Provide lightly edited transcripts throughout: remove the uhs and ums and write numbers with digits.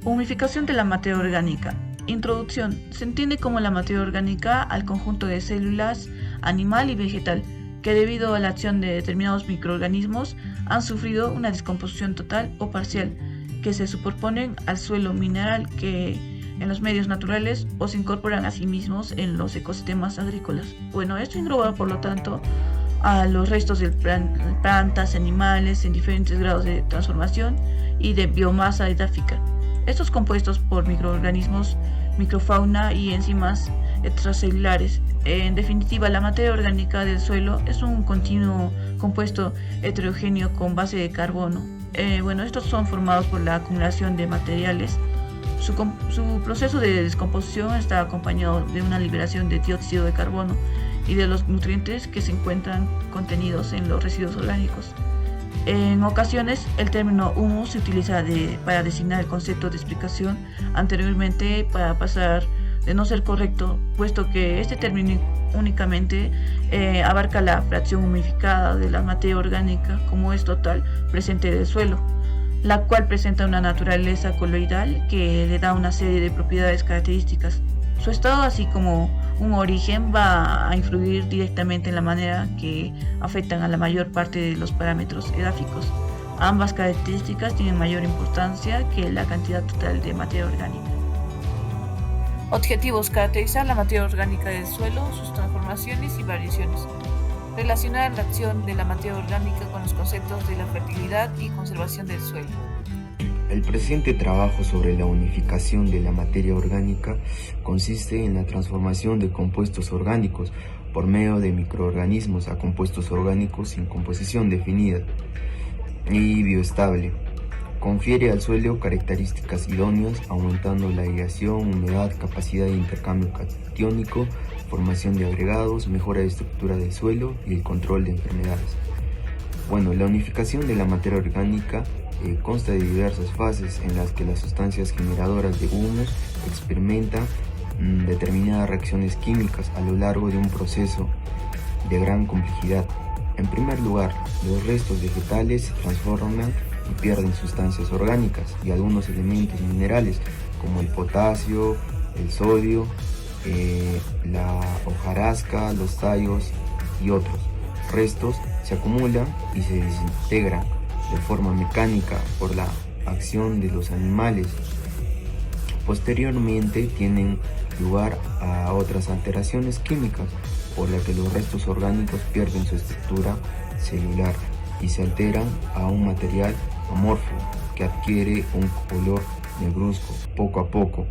Humificación de la materia orgánica. Introducción. Se entiende como la materia orgánica al conjunto de células animal y vegetal que debido a la acción de determinados microorganismos han sufrido una descomposición total o parcial que se superponen al suelo mineral que en los medios naturales o se incorporan a sí mismos en los ecosistemas agrícolas. Bueno, esto engloba por lo tanto a los restos de plantas, animales en diferentes grados de transformación y de biomasa edáfica. Estos compuestos por microorganismos, microfauna y enzimas extracelulares. En definitiva, la materia orgánica del suelo es un continuo compuesto heterogéneo con base de carbono. Estos son formados por la acumulación de materiales. Su proceso de descomposición está acompañado de una liberación de dióxido de carbono y de los nutrientes que se encuentran contenidos en los residuos orgánicos. En ocasiones, el término humus se utiliza para designar el concepto de explicación anteriormente para pasar de no ser correcto, puesto que este término únicamente abarca la fracción humificada de la materia orgánica como es total presente del suelo, la cual presenta una naturaleza coloidal que le da una serie de propiedades características. Su estado, así como un origen, va a influir directamente en la manera que afectan a la mayor parte de los parámetros edáficos. Ambas características tienen mayor importancia que la cantidad total de materia orgánica. Objetivos: caracterizar la materia orgánica del suelo, sus transformaciones y variaciones. Relacionar la acción de la materia orgánica con los conceptos de la fertilidad y conservación del suelo. El presente trabajo sobre la unificación de la materia orgánica consiste en la transformación de compuestos orgánicos por medio de microorganismos a compuestos orgánicos sin composición definida y bioestable. Confiere al suelo características idóneas, aumentando la aireación, humedad, capacidad de intercambio catiónico, formación de agregados, mejora de estructura del suelo y el control de enfermedades. La unificación de la materia orgánica consta de diversas fases en las que las sustancias generadoras de humus experimentan determinadas reacciones químicas a lo largo de un proceso de gran complejidad. En primer lugar, los restos vegetales se transforman y pierden sustancias orgánicas y algunos elementos minerales como el potasio, el sodio, la hojarasca, los tallos y otros restos se acumulan y se desintegran de forma mecánica por la acción de los animales. Posteriormente tienen lugar a otras alteraciones químicas por las que los restos orgánicos pierden su estructura celular y se alteran a un material amorfo que adquiere un color negruzco. Poco a poco,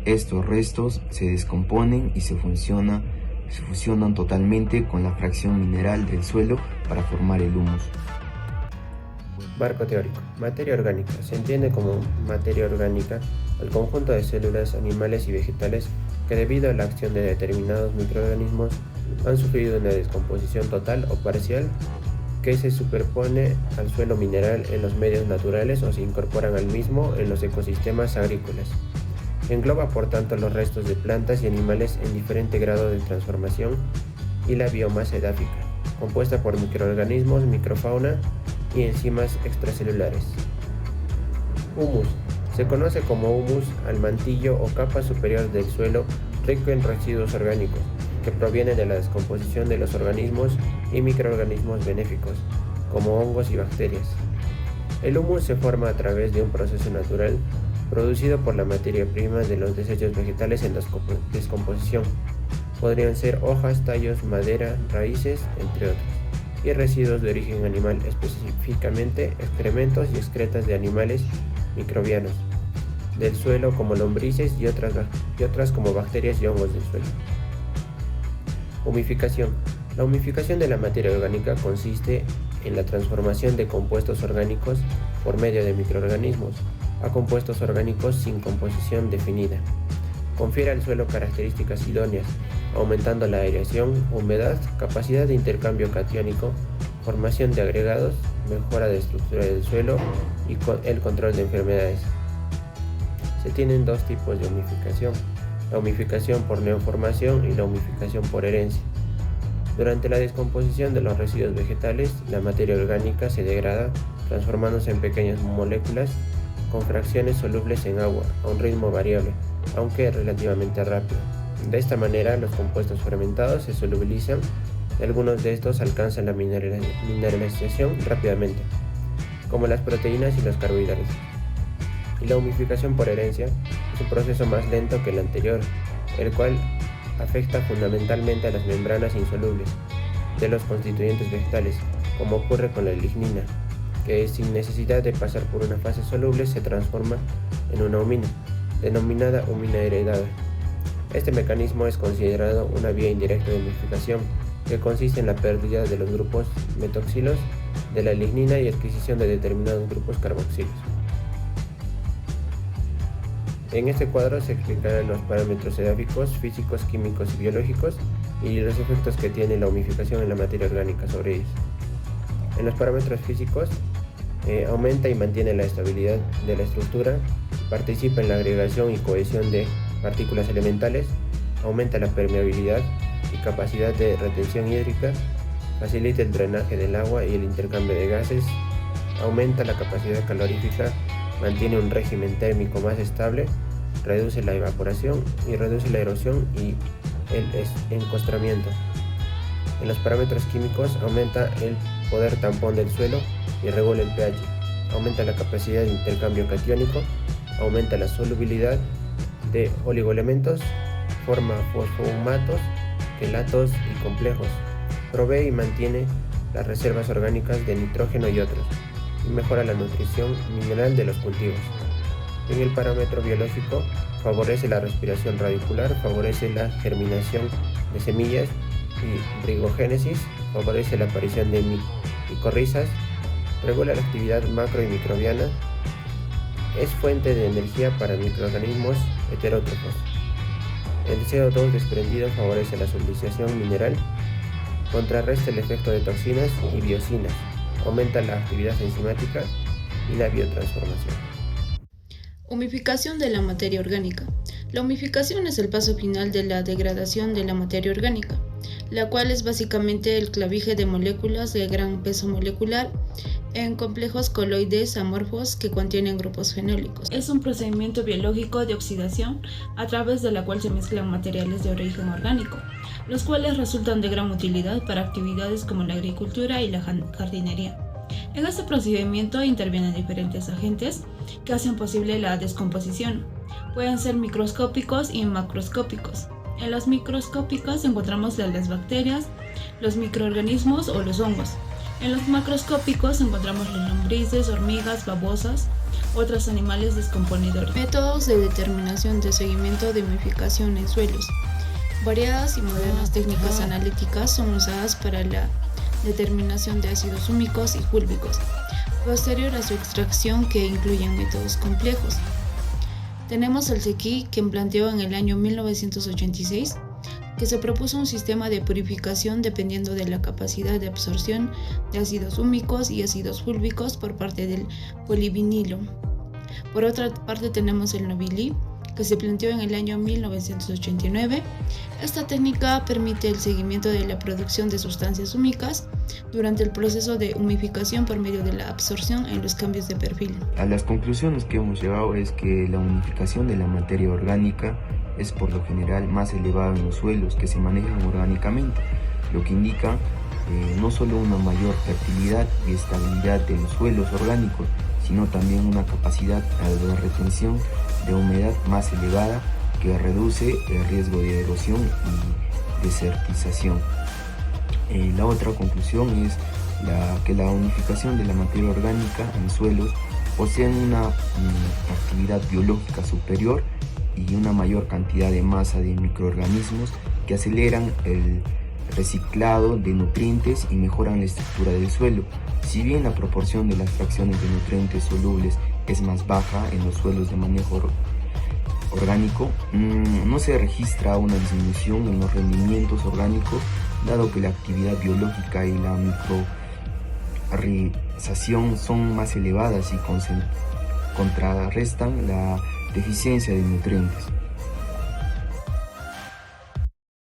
estos restos se descomponen y se fusionan totalmente con la fracción mineral del suelo para formar el humus. Marco teórico. Materia orgánica. Se entiende como materia orgánica al conjunto de células animales y vegetales que debido a la acción de determinados microorganismos han sufrido una descomposición total o parcial que se superpone al suelo mineral en los medios naturales o se incorporan al mismo en los ecosistemas agrícolas. Engloba por tanto los restos de plantas y animales en diferente grado de transformación y la biomasa edáfica, compuesta por microorganismos, microfauna y enzimas extracelulares. Humus. Se conoce como humus al mantillo o capa superior del suelo rico en residuos orgánicos que provienen de la descomposición de los organismos y microorganismos benéficos, como hongos y bacterias. El humus se forma a través de un proceso natural producido por la materia prima de los desechos vegetales en descomposición. Podrían ser hojas, tallos, madera, raíces, entre otros, y residuos de origen animal, específicamente excrementos y excretas de animales microbianos del suelo como lombrices y otras como bacterias y hongos del suelo. Humificación. La humificación de la materia orgánica consiste en la transformación de compuestos orgánicos por medio de microorganismos a compuestos orgánicos sin composición definida. Confiere al suelo características idóneas, aumentando la aireación, humedad, capacidad de intercambio catiónico, formación de agregados, mejora de estructura del suelo y el control de enfermedades. Se tienen dos tipos de humificación: la humificación por neoformación y la humificación por herencia. Durante la descomposición de los residuos vegetales, la materia orgánica se degrada, transformándose en pequeñas moléculas con fracciones solubles en agua a un ritmo variable, aunque relativamente rápido. De esta manera, los compuestos fermentados se solubilizan y algunos de estos alcanzan la mineralización rápidamente, como las proteínas y los carbohidratos. Y la humificación por herencia es un proceso más lento que el anterior, el cual afecta fundamentalmente a las membranas insolubles de los constituyentes vegetales, como ocurre con la lignina, que sin necesidad de pasar por una fase soluble se transforma en una humina, denominada humina heredada. Este mecanismo es considerado una vía indirecta de humificación, que consiste en la pérdida de los grupos metoxilos de la lignina y adquisición de determinados grupos carboxilos. En este cuadro se explicarán los parámetros edáficos, físicos, químicos y biológicos y los efectos que tiene la humificación en la materia orgánica sobre ellos. En los parámetros físicos, aumenta y mantiene la estabilidad de la estructura, participa en la agregación y cohesión de partículas elementales, aumenta la permeabilidad y capacidad de retención hídrica, facilita el drenaje del agua y el intercambio de gases, aumenta la capacidad calorífica, mantiene un régimen térmico más estable, reduce la evaporación y reduce la erosión y el encostramiento. En los parámetros químicos, aumenta el poder tampón del suelo y regula el pH, aumenta la capacidad de intercambio catiónico, aumenta la solubilidad de oligoelementos, forma fosfohumatos, quelatos y complejos, provee y mantiene las reservas orgánicas de nitrógeno y otros, y mejora la nutrición mineral de los cultivos. En el parámetro biológico, favorece la respiración radicular, favorece la germinación de semillas y rigogénesis, favorece la aparición de micorrizas, regula la actividad macro y microbiana, es fuente de energía para microorganismos heterótrofos. El CO2 desprendido favorece la solidización mineral, contrarresta el efecto de toxinas y biocinas, aumenta la actividad enzimática y la biotransformación. Humificación de la materia orgánica. La humificación es el paso final de la degradación de la materia orgánica, la cual es básicamente el clavije de moléculas de gran peso molecular en complejos coloides amorfos que contienen grupos fenólicos. Es un procedimiento biológico de oxidación a través de la cual se mezclan materiales de origen orgánico, los cuales resultan de gran utilidad para actividades como la agricultura y la jardinería. En este procedimiento intervienen diferentes agentes que hacen posible la descomposición. Pueden ser microscópicos y macroscópicos. En los microscópicos encontramos las bacterias, los microorganismos o los hongos. En los macroscópicos encontramos las lombrices, hormigas, babosas, otros animales descomponedores. Métodos de determinación de seguimiento de humificación en suelos. Variadas y modernas técnicas analíticas son usadas para la determinación de ácidos húmicos y fúlvicos, posterior a su extracción, que incluyen métodos complejos. Tenemos el SEQI, quien planteó en el año 1986 que se propuso un sistema de purificación dependiendo de la capacidad de absorción de ácidos húmicos y ácidos fúlvicos por parte del polivinilo. Por otra parte tenemos el Nobili, que se planteó en el año 1989. Esta técnica permite el seguimiento de la producción de sustancias húmicas durante el proceso de humificación por medio de la absorción en los cambios de perfil. A las conclusiones que hemos llegado es que la humificación de la materia orgánica es por lo general más elevada en los suelos que se manejan orgánicamente, lo que indica no solo una mayor fertilidad y estabilidad de los suelos orgánicos, sino también una capacidad de retención de humedad más elevada que reduce el riesgo de erosión y desertización. La otra conclusión es que la humificación de la materia orgánica en suelos posee una actividad biológica superior y una mayor cantidad de masa de microorganismos que aceleran el reciclado de nutrientes y mejoran la estructura del suelo. Si bien la proporción de las fracciones de nutrientes solubles es más baja en los suelos de manejo orgánico, no se registra una disminución en los rendimientos orgánicos, dado que la actividad biológica y la microrrización son más elevadas y contrarrestan la deficiencia de nutrientes.